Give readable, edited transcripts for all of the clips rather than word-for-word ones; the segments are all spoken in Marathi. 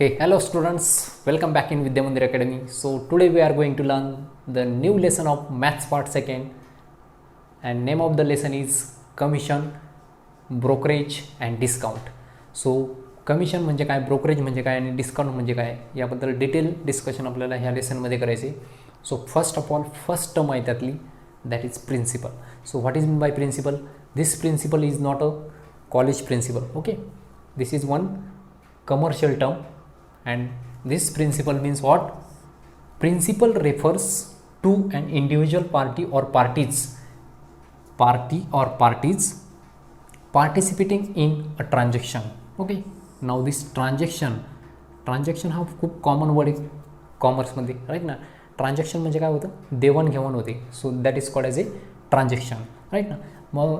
Hey, hello students, welcome back in Vidya Mandir Academy. So today we are going to learn the new lesson of Maths Part 2nd, and name of the lesson is Commission, Brokerage and Discount. So commission म्हणजे काय, ब्रोकरेज म्हणजे काय आणि डिस्काउंट म्हणजे काय याबद्दल डिटेल डिस्कशन आपल्याला ह्या लेसनमध्ये करायचे. So first of all first term आहे त्यातली, that is principal. So what is mean by principal? This principal is not a college principal. Okay, this is one commercial term, and this principle means what? Principal refers to an individual party or parties participating in a transaction. Okay, now this transaction हा खूप कॉमन वर्ड आहे कॉमर्समध्ये, राईट ना. ट्रान्झॅक्शन म्हणजे काय होतं, देवाणघेवाण होते. So that is called as a transaction, right ना. मग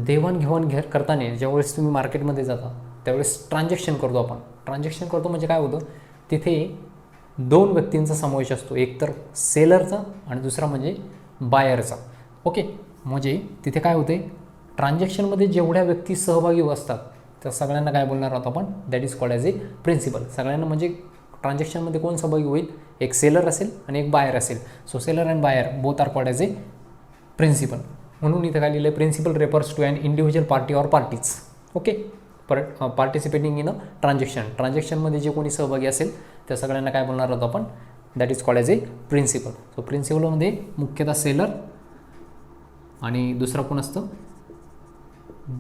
देवाणघेवाण करताना ज्यावेळेस तुम्ही मार्केटमध्ये जाता त्यावेळेस ट्रान्झॅक्शन करतो आपण. ट्रान्झॅक्शन करतो म्हणजे काय होतं, तिथे दोन व्यक्तींचा समावेश असतो, एक तर सेलरचा आणि दुसरा म्हणजे बायरचा. ओके, म्हणजे तिथे काय होते, ट्रान्झॅक्शनमध्ये जेवढ्या व्यक्ती सहभागी असतात त्या सगळ्यांना काय बोलणार आहोत आपण, that is called as a principal. सगळ्यांना म्हणजे ट्रान्झॅक्शनमध्ये कोण सहभागी होईल, एक सेलर असेल आणि एक बायर असेल. So seller and buyer both are called as a principal. म्हणून इथं काय लिहिलं आहे, principal refers to an individual party or parties. Okay, participating in a ट्रान्झॅक्शनमध्ये जे कोणी सहभागी असेल त्या सगळ्यांना काय बोलणार आहोत आपण, that is called as a principal. So प्रिन्सिपलमध्ये मुख्यतः सेलर आणि दुसरा कोण असतं,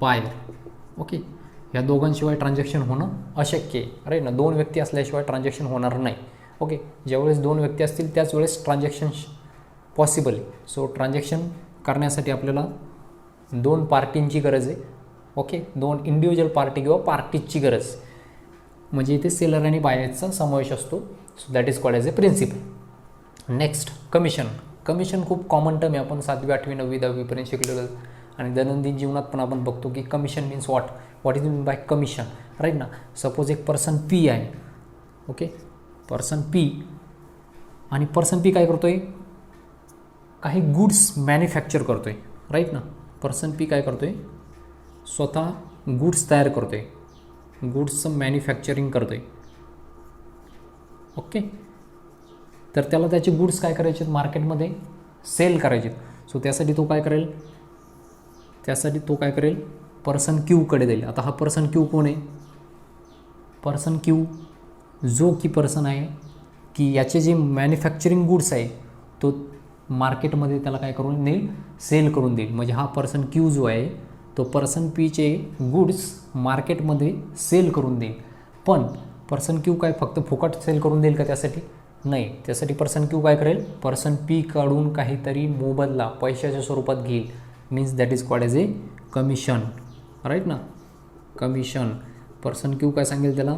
बायर. ओके, ह्या दोघांशिवाय ट्रान्झॅक्शन होणं अशक्य आहे, राईट ना. दोन व्यक्ती असल्याशिवाय ट्रान्झॅक्शन होणार नाही. ओके, ज्यावेळेस दोन व्यक्ती असतील त्याच वेळेस ट्रान्झॅक्शन पॉसिबल आहे. सो ट्रान्झॅक्शन करण्यासाठी आपल्याला दोन पार्टींची गरज आहे. ओके, दोन इंडिव्हिज्युअल पार्टी किंवा पार्टीजची गरज, म्हणजे इथे सेलर आणि बायरचा समावेश असतो. So that is called as a principal. Next commission. Commission खूप कॉमन टर्म आहे, आपण 7वी 8वी 9वी 10वीपर्यंत शिकलेलं आणि दैनंदिन जीवनात पण आपण बघतो की commission means what is mean by commission, right ना. सपोज एक पर्सन पी आहे. ओके, पर्सन पी, आणि पर्सन पी काय करतो आहे, काही गुड्स मॅन्युफॅक्चर करतो आहे, राईट ना. पर्सन पी काय करतो आहे, स्वतः गुड्स तयार करतो आहे, गुड्सचं मॅन्युफॅक्चरिंग करतो आहे. ओके, तर त्याला त्याचे गुड्स काय करायचे, मार्केटमध्ये सेल करायचे. सो त्यासाठी तो काय करेल, पर्सन क्यूकडे जाईल. आता हा पर्सन क्यू कोण आहे, पर्सन क्यू जो की पर्सन आहे की याचे जे मॅन्युफॅक्चरिंग गुड्स आहे तो मार्केटमध्ये त्याला काय करून देईल, सेल करून देईल. म्हणजे हा पर्सन क्यू जो आहे तो पर्सन पीचे गुड्स मार्केटमध्ये सेल करून देईल. पण पर्सन क्यू काय फक्त फुकट सेल करून देईल का, त्यासाठी नाही. त्यासाठी पर्सन क्यू काय करेल, पर्सन पी कडून काहीतरी मोबदला पैशाच्या स्वरूपात घेईल. Means that is called as a commission, right ना. कमिशन. पर्सन क्यू काय सांगेल त्याला,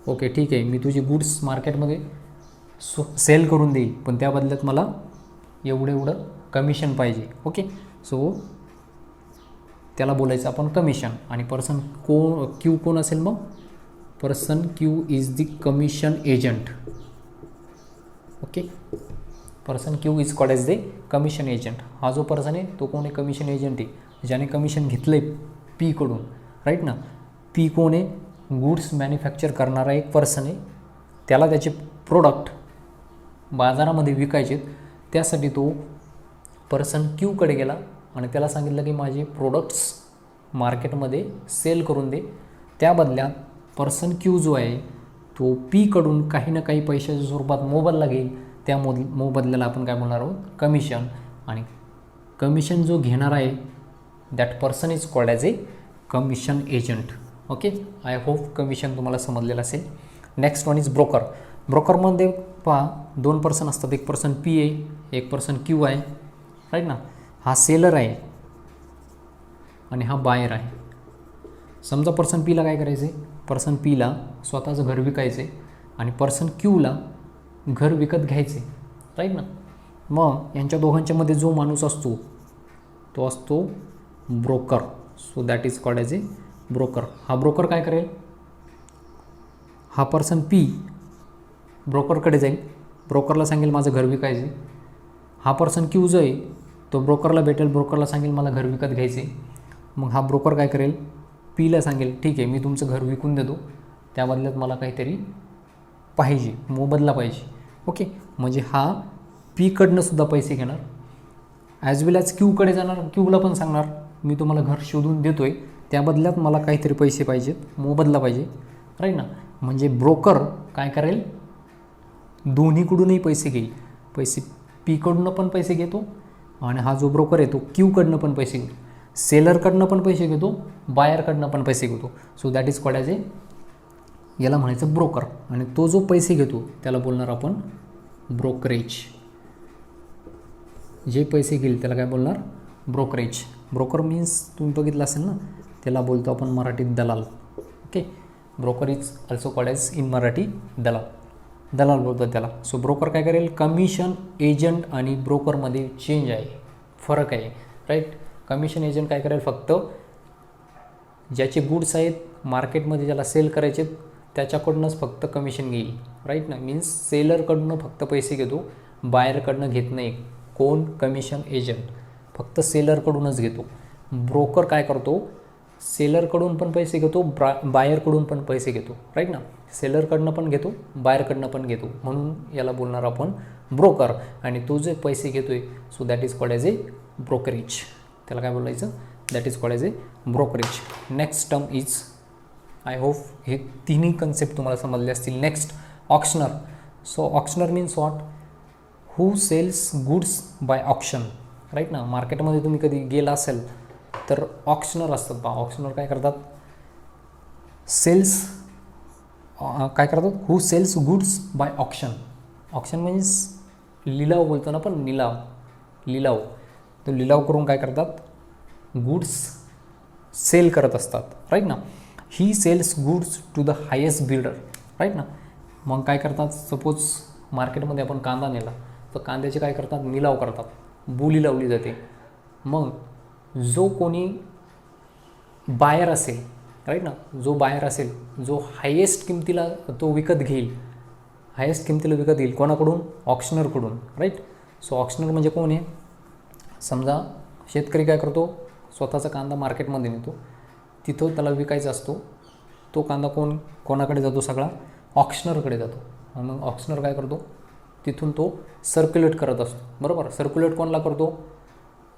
ओके ठीक आहे, मी तुझी गुड्स मार्केटमध्ये सेल करून देईल, पण त्या बदल्यात मला एवढं कमिशन पाहिजे. ओके, सो त्याला बोलायचं आपण कमिशन. आणि पर्सन क्यू कोण असेल, मग person Q is the commission agent. Okay, person Q is called as the commission agent. हा जो पर्सन आहे तो कोण आहे, कमिशन एजंट आहे, ज्याने कमिशन घेतलं आहे पीकडून, राईट ना. पी कोण आहे, गुड्स मॅन्युफॅक्चर करणारा एक पर्सन आहे. त्याला त्याचे प्रोडक्ट बाजारामध्ये विकायचे, त्यासाठी तो पर्सन क्यूकडे गेला आणि त्याला सांगितलं की माझे प्रोडक्ट्स मार्केटमध्ये सेल करून दे. त्या बदल्यात पर्सन क्यू जो आहे तो पीकडून काही ना काही पैशाच्या स्वरूपात मोबदला घेईल. त्या मोबदल्याला आपण काय बोलणार आहोत, कमिशन. आणि कमिशन जो घेणार आहे that person is called as a commission agent. Okay, I hope commission तुम्हाला समजलेलं असेल. Next one is broker. ब्रोकरमध्ये पहा दोन पर्सन असतात, एक पर्सन पी आहे, एक पर्सन क्यू आहे, राईट ना. हा सेलर आहे आणि हा बायर आहे. समजा पर्सन पीला काय करायचं आहे, पर्सन पीला स्वतःचं घर विकायचं आहे आणि पर्सन क्यूला घर विकत घ्यायचे, राईट ना. मग यांच्या दोघांच्यामध्ये जो माणूस असतो तो असतो broker. So that is called as A broker. हा ब्रोकर काय करेल, हा पर्सन पी ब्रोकरकडे जाईल, ब्रोकरला सांगेल माझं घर विकायचे. हा पर्सन क्यू जो आहे तो ब्रोकरला भेटेल, ब्रोकरला सांगेल मला घर विकत घ्यायचे. मग हा ब्रोकर काय करेल, पीला सांगेल ठीक आहे मी तुमचं घर विकून देतो, त्या बदल्यात मला काहीतरी पाहिजे, मोबदला पाहिजे. ओके, म्हणजे हा पीकडनं सुद्धा पैसे घेणार, ॲज वेल ॲज क्यूकडे जाणार, क्यूला पण सांगणार मी तुम्हाला घर शोधून देतो आहे, त्या बदल्यात मला काहीतरी पैसे पाहिजेत, मोबदला पाहिजे, राईट ना. म्हणजे ब्रोकर काय करेल, दोन्हीकडूनही पैसे घेईल. पैसे पीकडनं पण पैसे घेतो आणि हा जो ब्रोकर आहे तो क्यूकडनं पण पैसे घेतो, सेलरकडनं पण पैसे घेतो, बायरकडनं पण पैसे घेतो. So that is called as a, याला म्हणायचं ब्रोकर. आणि तो जो पैसे घेतो त्याला बोलणार आपण ब्रोकरेज. जे पैसे घेईल त्याला काय बोलणार, ब्रोकरेज. ब्रोकर मीन्स तुम्ही बघितलं असेल ना, त्याला बोलतो आपण मराठीत दलाल. Okay, broker is also called as in Marathi दलाल, दलाल बोलतात त्याला. सो ब्रोकर काय करेल, कमिशन एजंट आणि ब्रोकरमध्ये चेंज आहे, फरक आहे, राईट. कमिशन एजंट काय करेल, फक्त ज्याचे गुड्स आहेत मार्केटमध्ये ज्याला सेल करायचे त्याच्याकडूनच फक्त कमिशन घेईल, राईट ना. मीन्स सेलरकडनं फक्त पैसे घेतो, बायरकडनं घेत नाही. कोण, कमिशन एजंट फक्त सेलरकडूनच घेतो. ब्रोकर काय करतो, सेलरकडून पण पैसे घेतो, बायरकडून पण पैसे घेतो, राईट ना. सेलरकडनं पण घेतो, बायरकडनं पण घेतो, म्हणून याला बोलणार आपण ब्रोकर. आणि तो जे पैसे घेतोय, so that is called as a brokerage. त्याला काय बोलायचं, that is called as a brokerage. Next term is, I hope हे तिन्ही कन्सेप्ट तुम्हाला समजले असतील. Next, auctioneer. So auctioneer means what, who sells goods by auction, right ना. मार्केटमध्ये तुम्ही कधी गेला असेल तर ऑक्शनर असतात बा. ऑक्शनर काय करतात, सेल्स काय करतात, who sells goods by auction. Auction means लिलाव बोलतो ना आपण, लिलाव. तो लिलाव करून काय करतात, गुड्स सेल करत असतात, राईट ना. ही sells goods to the highest builder, right ना. मग काय करतात, सपोज मार्केटमध्ये आपण कांदा नेला तर कांद्याचे काय करतात, निलाव करतात, बोली लावली जाते. मग जो कोणी बायर असेल, राईट ना, जो बायर असेल, जो हायेस्ट किमतीला तो विकत घेईल, हायेस्ट किमतीला विकत घेईल कोणाकडून, ऑक्शनरकडून, राईट. सो ऑक्शनर म्हणजे कोण आहे, समजा शेतकरी काय करतो, स्वतःचा कांदा मार्केटमध्ये नेतो, तिथं त्याला विकायचा असतो. तो कांदा कोणाकडे जातो, सगळा ऑक्शनरकडे जातो. मग ऑक्शनर काय करतो, तिथून तो सर्क्युलेट करत असतो, बरोबर. सर्क्युलेट कोणाला करतो,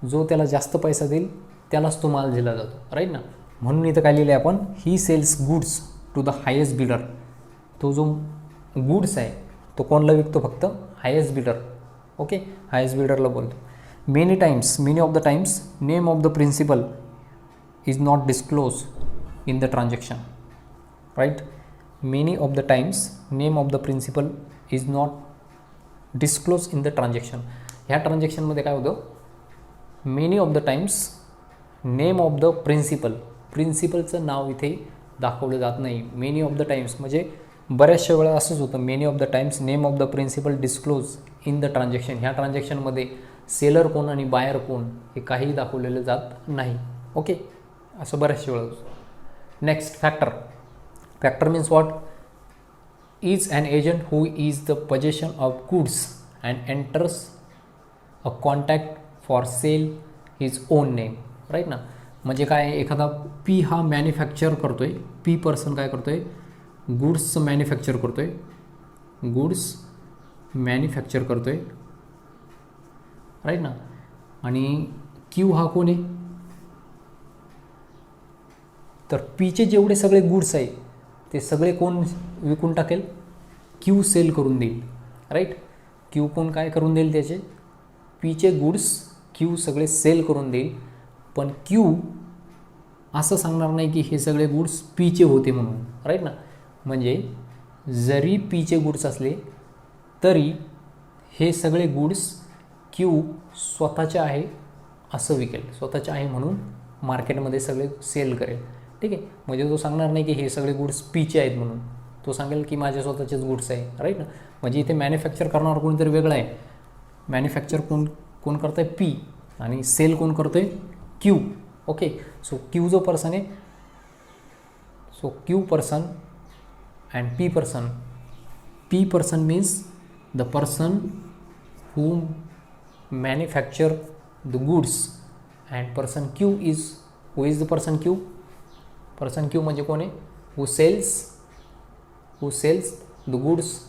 जो त्याला जास्त पैसा देईल त्यालाच तो माल दिला जातो, राईट ना. म्हणून इथं काय लिहिलं आहे आपण, ही sells goods to the highest builder. तो जो गुड्स आहे तो कोणाला विकतो, फक्त हायेस्ट बिल्डर. ओके, हायेस्ट बिल्डरला बोलतो. Many of the times name of the principal is not disclosed in the transaction, right. Many of the times name of the principal is not disclosed in the transaction. ह्या ट्रान्झॅक्शनमध्ये काय होतं, many of the times name of the प्रिन्सिपलचं नाव इथे दाखवलं जात नाही. मेनी ऑफ द टाइम्स म्हणजे बऱ्याचशा वेळा असंच होतं, many of the times name of the principal disclose in the transaction. ह्या ट्रान्झॅक्शनमध्ये सेलर कोण आणि बायर कोण हे काही दाखवलेलं जात नाही. ओके, असं बऱ्याचशा वेळा. Next, factor means what, is an agent who is the possession of goods and enters a contract for sale his own name, right ना. म्हणजे काय, एखादा पी हा मॅन्युफॅक्चर करतोय, पी पर्सन काय करतोय, गुड्सचं मॅन्युफॅक्चर करतोय, राईट ना. आणि क्यू हा कोण आहे, तर पीचे जेवढे सगळे गुड्स आहे ते सगळे कोण विकून टाकेल, क्यू सेल करून देईल, राईट. क्यू कोण काय करून देईल, त्याचे पीचे गुड्स क्यू सगळे सेल करून देईल. पण क्यू असं सांगणार नाही की हे सगळे गुड्स पीचे होते म्हणून, राईट ना. म्हणजे जरी पीचे गुड्स असले तरी हे सगळे गुड्स क्यू स्वतःचे आहे असं विकेल, स्वतःचे आहे म्हणून मार्केटमध्ये सगळे सेल करेल, ठीक आहे. म्हणजे तो सांगणार नाही की हे सगळे गुड्स पीचे आहेत म्हणून, तो सांगेल की माझे स्वतःचेच गुड्स आहे, राईट ना. म्हणजे इथे मॅन्युफॅक्चर करणार कोणीतरी वेगळं आहे. मॅन्युफॅक्चर कोण करतं आहे, पी, आणि सेल कोण करतो आहे, क्यू. ओके, सो क्यू जो पर्सन आहे, so Q person and P person means the person who manufacture the goods and person Q is, who is the person Q. Person Q म्हणजे कोण आहे, who sells who sells the goods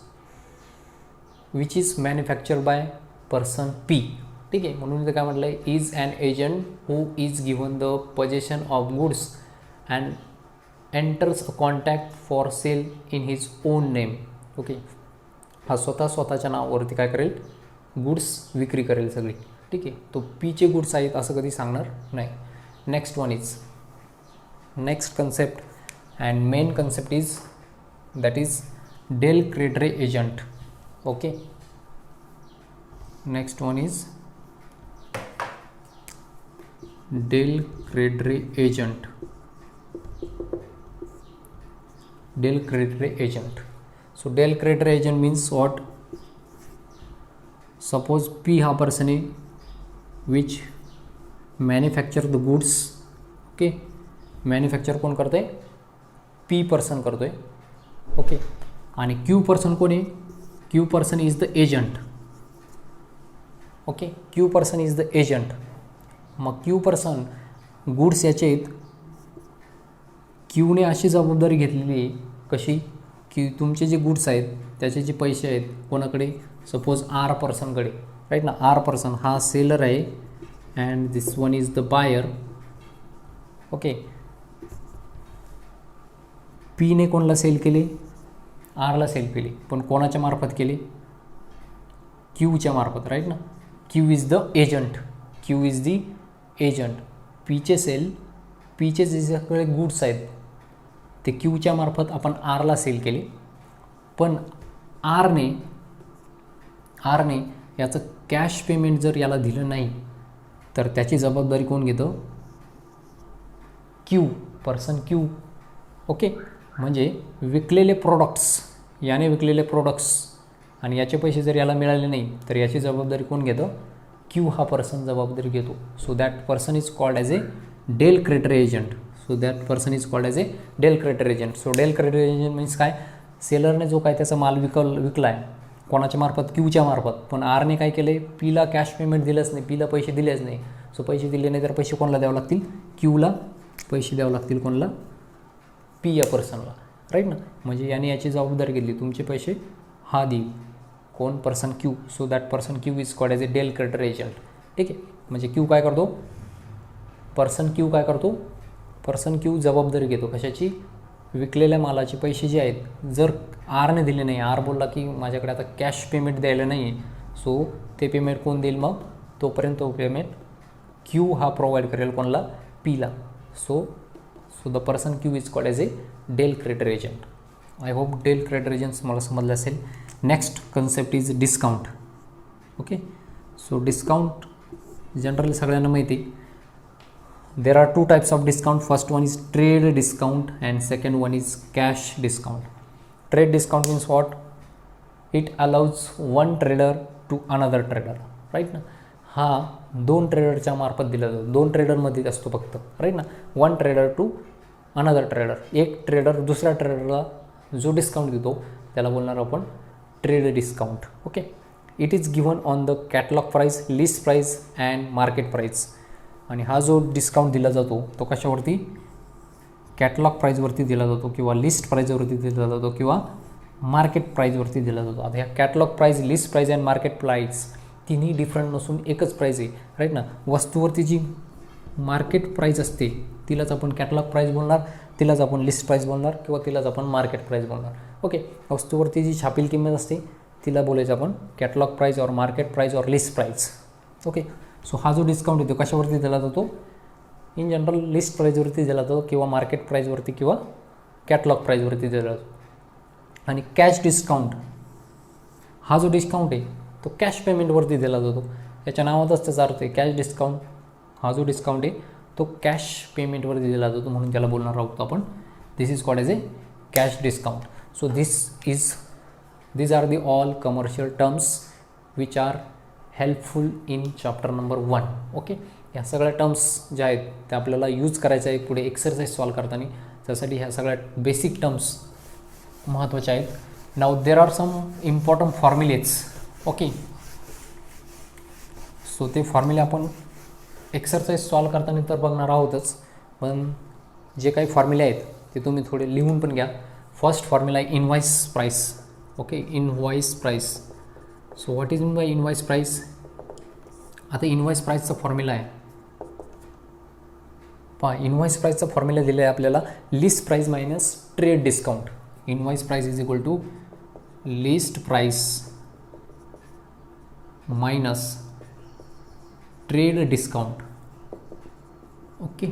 which is manufacture by person P. ठीक आहे, म्हणून इथं काय म्हटलं आहे, is an agent who is given the possession of goods and enters a contract for sale in his own name. Okay, हा स्वतःच्या नावावरती काय करेल, गुड्स विक्री करेल सगळी. ठीक आहे, तो पीचे गुड्स आहेत असं कधी सांगणार नाही. Next one is next concept and main concept is that is del credere agent. Okay, next one is del credere agent. Del credere agent. So del credere agent means what, suppose P हा पर्सन आहे which manufacture the goods. Okay, manufacture कोण करतो आहे, पी पर्सन करतो आहे. ओके, आणि क्यू पर्सन कोण आहे, Q person is the agent. Okay, Q person is the agent. मग क्यू पर्सन गुड्स याचे आहेत, क्यूने अशी जबाबदारी घेतलेली आहे कशी, की तुमचे जे गुड्स आहेत त्याचे जे पैसे आहेत कोणाकडे, सपोज आर पर्सनकडे, राईट ना. आर पर्सन हा सेलर आहे and this one is the buyer. Okay, पीने कोणाला सेल केले, आरला सेल केली, पण कोणाच्या मार्फत केले, क्यूच्या मार्फत, राईट ना. Q is the agent. Q is the agent. पीचे सेल, पीचे जे सगळे गुड्स आहेत ते क्यूच्या मार्फत आपण आरला सेल केले, पण आरने याचं कॅश पेमेंट जर याला दिलं नाही तर त्याची जबाबदारी कोण घेतं, क्यू पर्सन क्यू. ओके, म्हणजे विकलेले प्रोडक्ट्स, याने विकलेले प्रोडक्ट्स आणि याचे पैसे जर याला मिळाले नाही तर याची जबाबदारी कोण घेतं, क्यू हा पर्सन जबाबदारी घेतो. So that person is called as a del credere agent. So that person is called as a del credere agent. So del credere agent means काय, सेलरने जो काय त्याचा माल विकला आहे कोणाच्या मार्फत, क्यूच्या मार्फत, पण आरने काय केलं आहे, पीला कॅश पेमेंट दिलंच नाही, पीला पैसे दिलेच नाही. सो पैसे दिले नाही तर पैसे कोणाला द्यावं लागतील, क्यूला पैसे द्यावं लागतील, कोणाला, पी या पर्सनला, राईट ना. म्हणजे याने याची जबाबदारी घेतली, तुमचे पैसे हा देईल, कोण, person Q. So that person Q is called as a del credere agent. ठीक आहे, म्हणजे क्यू काय करतो, पर्सन क्यू काय करतो, पर्सन क्यू जबाबदारी घेतो कशाची, विकलेल्या मालाचे पैसे जे आहेत जर आरने दिले नाही, आर बोलला की माझ्याकडे आता कॅश पेमेंट द्यायला नाही आहे, सो ते पेमेंट कोण देईल, मग तोपर्यंत तो पेमेंट क्यू हा प्रोव्हाइड करेल कोणाला, पीला. So the person Q is called as a del credere agent. I hope del credere agents मला समजलं असेल. Next concept is discount. Okay, so discount generally सगळ्यांना माहिती आहे. There are two types of discount. First one is trade discount and second one is cash discount. Trade discount means what, it allows one trader to another trader, right ना. हा दोन ट्रेडरच्या मार्फत दिला जातो, दोन ट्रेडरमध्ये असतो फक्त, राईट ना. One trader to another trader, एक ट्रेडर दुसऱ्या ट्रेडरला जो डिस्काउंट देतो त्याला बोलणार आपण trade discount. Okay, it is given on the catalogue price, list price and market price. आणि हा जो डिस्काउंट दिला जातो तो कशावरती, कॅटलॉग प्राईजवरती दिला जातो किंवा लिस्ट प्राईजवरती दिला जातो किंवा मार्केट प्राईजवरती दिला जातो. आता ह्या catalogue price, list price and market price तिन्ही डिफरंट नसून एकच प्राईज आहे, राईट ना. वस्तूवरती जी मार्केट प्राईज असते तिलाच आपण कॅटलॉग प्राईज बोलणार, तिलाच आपण लिस्ट प्राईज बोलणार किंवा तिलाच आपण मार्केट प्राईज बोलणार. ओके, वस्तूवरती जी छापील किंमत असते तिला बोलायचं आपण कॅटलॉग प्राईज और मार्केट प्राईज और लिस्ट प्राईज. ओके, सो हा जो डिस्काउंट येतो कशावरती दिला जातो, इन जनरल लिस्ट प्राईजवरती दिला जातो किंवा मार्केट प्राईजवरती किंवा कॅटलॉग प्राईजवरती दिला जातो. आणि कॅश डिस्काउंट हा जो डिस्काउंट आहे तो कॅश पेमेंटवरती दिला जातो. याच्या नावातच त्याचा अर्थ आहे कॅश डिस्काउंट. हा जो डिस्काउंट आहे तो कॅश पेमेंटवरती दिला जातो म्हणून त्याला बोलणार आहोत आपण, this is called as a cash discount. So these are the all commercial terms which are helpful in chapter number 1. Okay, ह्या सगळ्या टर्म्स ज्या आहेत त्या आपल्याला यूज करायच्या आहे पुढे एक्सरसाइज सॉल्व करताना. त्यासाठी ह्या सगळ्या बेसिक टर्म्स महत्त्वाच्या आहेत. Now there are some important formulas. Okay, so ते फॉर्म्युले आपण एक्सरसाइज सॉल्व करताना तर बघणार आहोतच, पण जे काही फॉर्म्युले आहेत ते तुम्ही थोडे लिहून पण घ्या. फर्स्ट फॉर्म्युला आहे invoice price. Okay, invoice price. So what is mean by invoice price. आता इनवॉइस प्राइसचा फॉर्म्युला आहे पहा. इनवॉइस प्राइसचा फॉर्म्युला दिला आहे आपल्याला list price minus trade discount. Invoice price is equal to list price minus trade discount. Okay,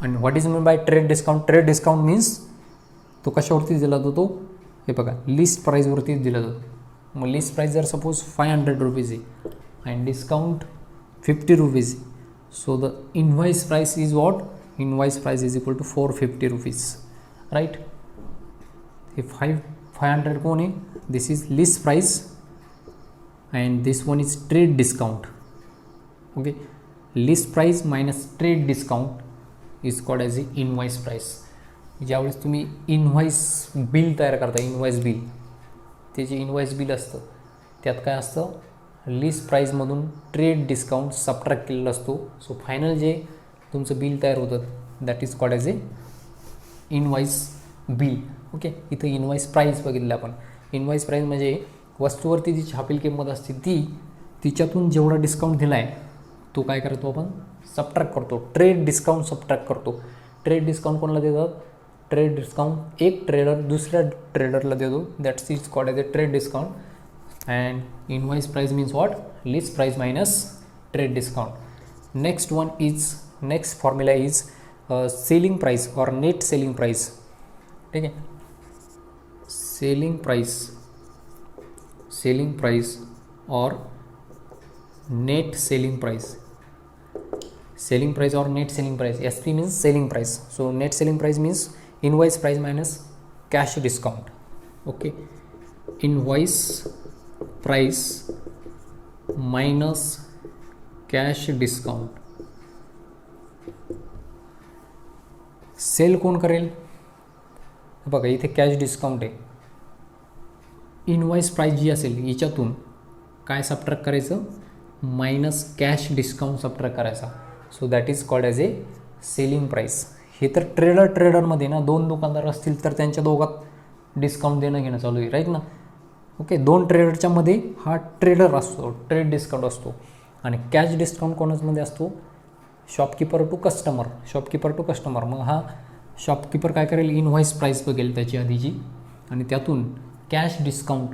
आणि what is mean by trade discount. Trade discount means तो कशावरती दिला जातो, हे बघा लिस्ट प्राईजवरतीच दिला जातो. मग लिस्ट प्राईस जर सपोज 500 रुपीज आहे आणि डिस्काउंट 50 रुपीज आहे, so the invoice price is what, invoice price is equal to 450 rupees. Right. हे 500 कोण आहे, this is list price and this one is trade discount. Okay, list price minus trade discount is called as a invoice price. ज्यावेळेस तुम्ही इनव्हॉइस बिल तयार करता, इनव्हॉइस बिल, ते जे इनव्हॉइस बिल असतं त्यात काय असतं, लिस्ट प्राईजमधून ट्रेड डिस्काउंट सबट्रॅक्ट केलेला असतो. सो फायनल जे तुमचं बिल तयार होतं that is called as A invoice bill. Okay, इथं इनव्हॉइस प्राईस बघितलं आपण. इनव्हॉइस प्राईस म्हणजे वस्तूवरती जी छापील किंमत असते ती, तिच्यातून जेवढा डिस्काउंट दिला आहे तो काय करतो आपण, सबट्रॅक्ट करतो. ट्रेड डिस्काउंट सबट्रॅक्ट करतो. ट्रेड डिस्काउंट कोणाला देतात, ट्रेड डिस्काउंट एक ट्रेडर दुसऱ्या ट्रेडरला देतो, that's is called as a trade discount. And invoice price means what, list price minus trade discount. Next one is, next formula is selling price और नेट सेलिंग प्राइस. ठीक आहे, सेलिंग प्राइस और net selling price. Selling price और net selling price. SP means selling price. So net selling price means invoice price minus cash discount. Okay, invoice price minus cash discount. Sell कोण करेल, बघा इथे कॅश डिस्काउंट आहे. इनवॉइस प्राइस जी असेल याच्यातून काय सबट्रॅक्ट करायचं, मायनस कॅश डिस्काउंट सबट्रॅक्ट करायचा. So that is called as a selling price. हे तर ट्रेडरमध्ये ना, दोन दुकानदार असतील तर त्यांच्या दोघात डिस्काउंट देणं घेणं चालू आहे, राईट ना. ओके, दोन ट्रेडरच्या मध्ये हा ट्रेडर असतो, ट्रेड डिस्काउंट असतो. आणि कॅश डिस्काउंट कोणाचमध्ये असतो, shopkeeper to customer, shopkeeper to customer. मग हा शॉपकीपर काय करेल, इनव्हॉइस प्राईस बघेल त्याची आधीची आणि त्यातून कॅश डिस्काउंट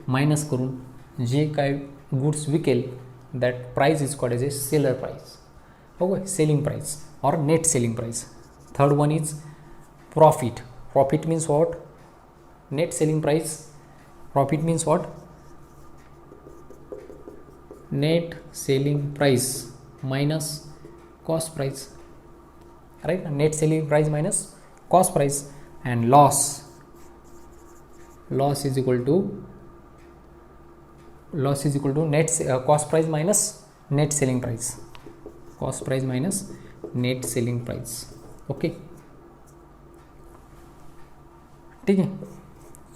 मायनस करून जे काय गुड्स विकेल that price is called as a seller price. Okay, selling price और net selling price. Third one is profit. Profit means what, net selling price. Profit means what, net selling price minus cost price. Right, net selling price minus cost price. And loss is equal to net cost price minus net selling price. Cost price minus net selling price. Okay, ठीक आहे.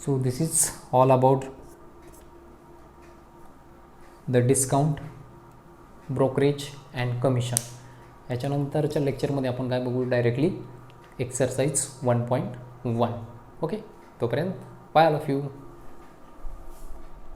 So this is all about the discount, brokerage and commission. याच्यानंतरच्या लेक्चरमध्ये आपण काय बघू, डायरेक्टली एक्सरसाइज 1.1. ओके, तोपर्यंत बाय ऑल ऑफ यू.